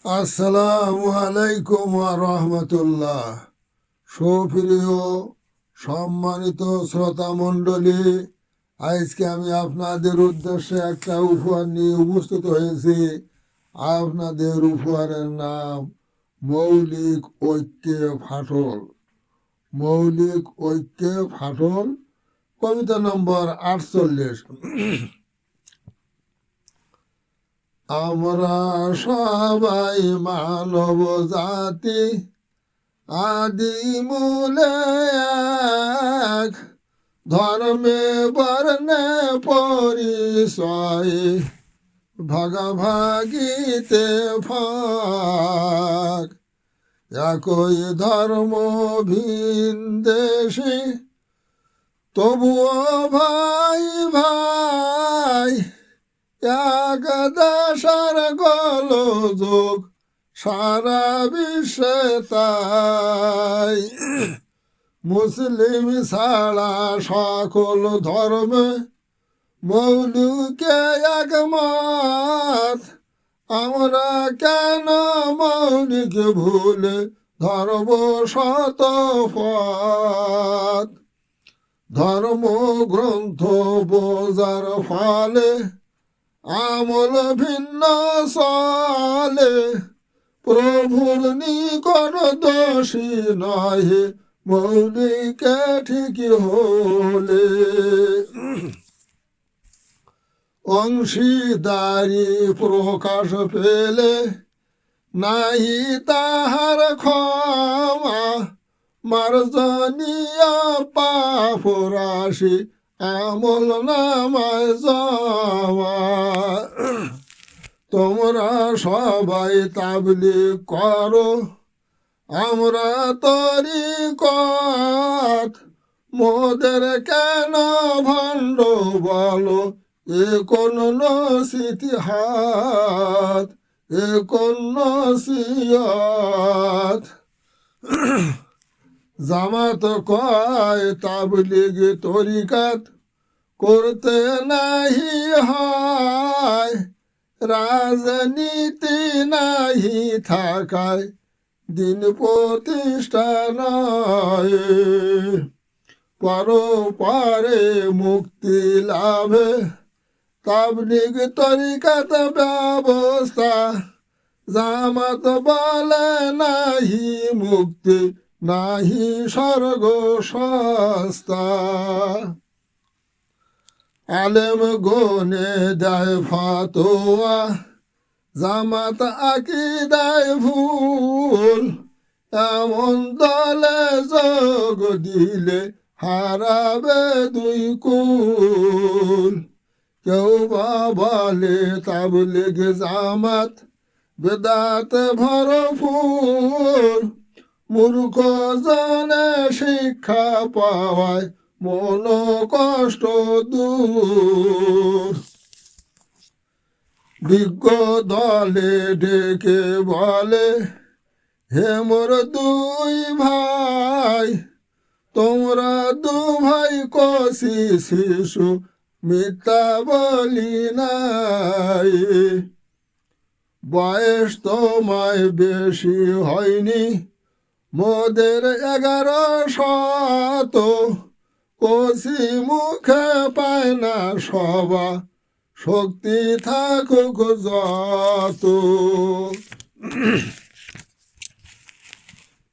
আসসালামু আলাইকুম ওয়া রাহমাতুল্লাহ। সুপ্রিয় সম্মানিত শ্রোতা মণ্ডলী, আজকে আমি আপনাদের উদ্দেশ্যে একটা উপহার নিয়ে উপস্থিত হয়েছি। আপনাদের উপহারের নাম মৌলিক ঐক্যে ফাটল। মৌলিক ঐক্যে ফাটল, কবিতা নম্বর 48। আমরা সবাই মানব জাতি, আদি মূলে এক, ধর্মে বর্ণে পরিচয়, ভাগাভাগিতে ফাঁক। একই ধর্ম ভিন দেশে, তবুও ভাই ভাই, এক দেশের গোলযোগ সারা বিশ্বে তাই। মুসলিম ছাড়া সকল ধর্মে মৌলিকে একমত। আমরা কেন মৌলিক ভুলে ধর্ম শত পথ। ধর্ম গ্রন্থ বোঝার ফলে আমল ভিন্ন চলে, প্রভুর নিকট দোষী নহে মৌলিক ঠিক হলে। অংশীদারি প্রকাশ পেলে নাহি তাহার ক্ষমা, মার্জনীয় পাপ রাশি আমল নামায় জমা। তোমরা সবাই তাবলীগ করো, আমরা তরিকত, মোদের কেন ভণ্ড বলো, এ কোন নসিহত, এ কোন নসিহত। জামাত কয় তাবলীগ তরিকত করতে নাহি হয়, রাজনীতি নাহি থাকায় দিন প্রতিষ্ঠা নয়। পরপারে মুক্তি লাভে তাবলীগ তরিকত ব্যবস্থা, জামাত বলে নাহি মুক্তি নাহি স্বর্গ সস্তা। আলেম গনে দেয় ফতোয়া, জামাত আকীদায় ভুল, এমন দলে যোগ দিলে হারাবে দুই কুল। কেউ বা বলে তাবলীগ জামাত বেদাত ভরপুর, মূর্খ জনে শিক্ষা পাওয়ায় মন কষ্ট দূর। বিজ্ঞ দলে ডেকে বলে, হে মোর দুই ভাই, তোমরা দু ভাই কষি শিশু, মিথ্যা বলি নাই। বয়স তোমায় বেশি হয়নি, মোদের 1100, কষি মুখে পায় না সবা, শক্তি থাকুক যত।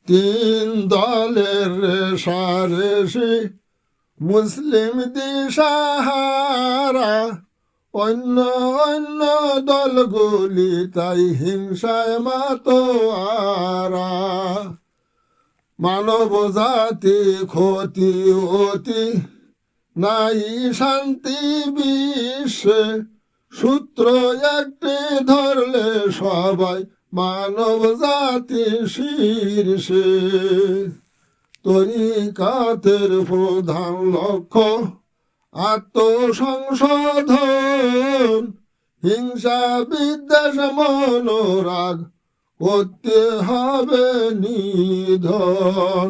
তিন দলের রেশারেশি, মুসলিম দিশাহারা, অন্য অন্য দলগুলি তাই হিংসায় মাতোয়ারা। মানব জাতি ক্ষতি অতি, নাই শান্তি বিশ্বে, সূত্র একটি ধরলে সবাই মানব জাতি শীর্ষে। তরিকাতের প্রধান লক্ষ্য আত্মসংশোধন, হিংসা বিদ্বেষ মনোরাগ করতে হবে নিধন।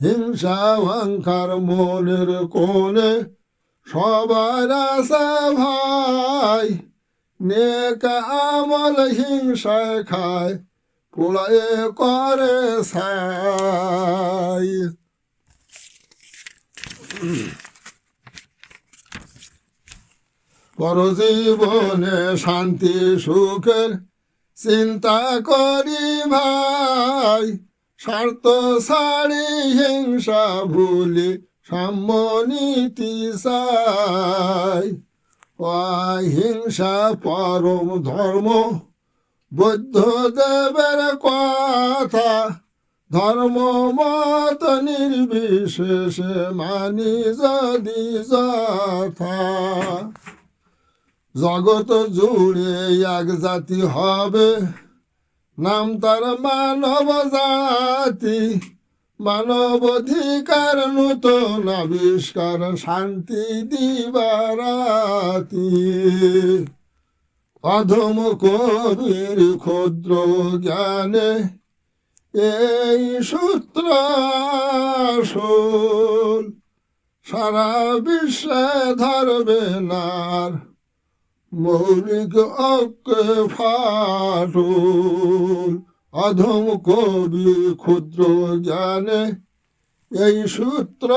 হিংসা অহংকার মনের কোণে সবার আছে ভাই, নেক আমল হিংসায় খায় পোড়ায় করে ছাই। পরজীবনে শান্তি সুখের চিন্তা করি ভাই, স্বার্থ ছাড়ি হিংসা ভুলি সাম্য নীতি চাই। অহিংসা পরম ধর্ম বৌদ্ধ দেবের কথা, ধর্ম মত নির্বিশেষে মানি যদি যথা। জগৎ জুড়ে এক জাতি হবে, নাম তার মানব জাতি। মানব অধিকার নূতন আবিষ্কার, শান্তি দিবারাতি। অধম কবির ক্ষুদ্র জ্ঞানে এই সূত্র আসল, সারা বিশ্বে ধরবে নার মৌলিক ঐক্য ফাটল। অধম কবি ক্ষুদ্র জ্ঞানে এই সূত্র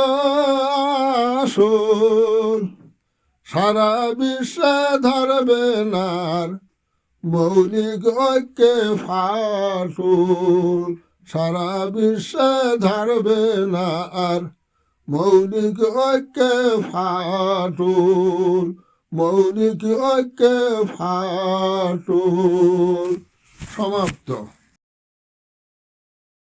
আসল, সারা বিশ্বে ধরবে নার মৌলিক ঐক্য ফাটল। সারা বিশ্বে ধরবে নার মৌলিক ঐক্য ফাটল। মৌলিক ঐক্য ফাটল। সমাপ্ত।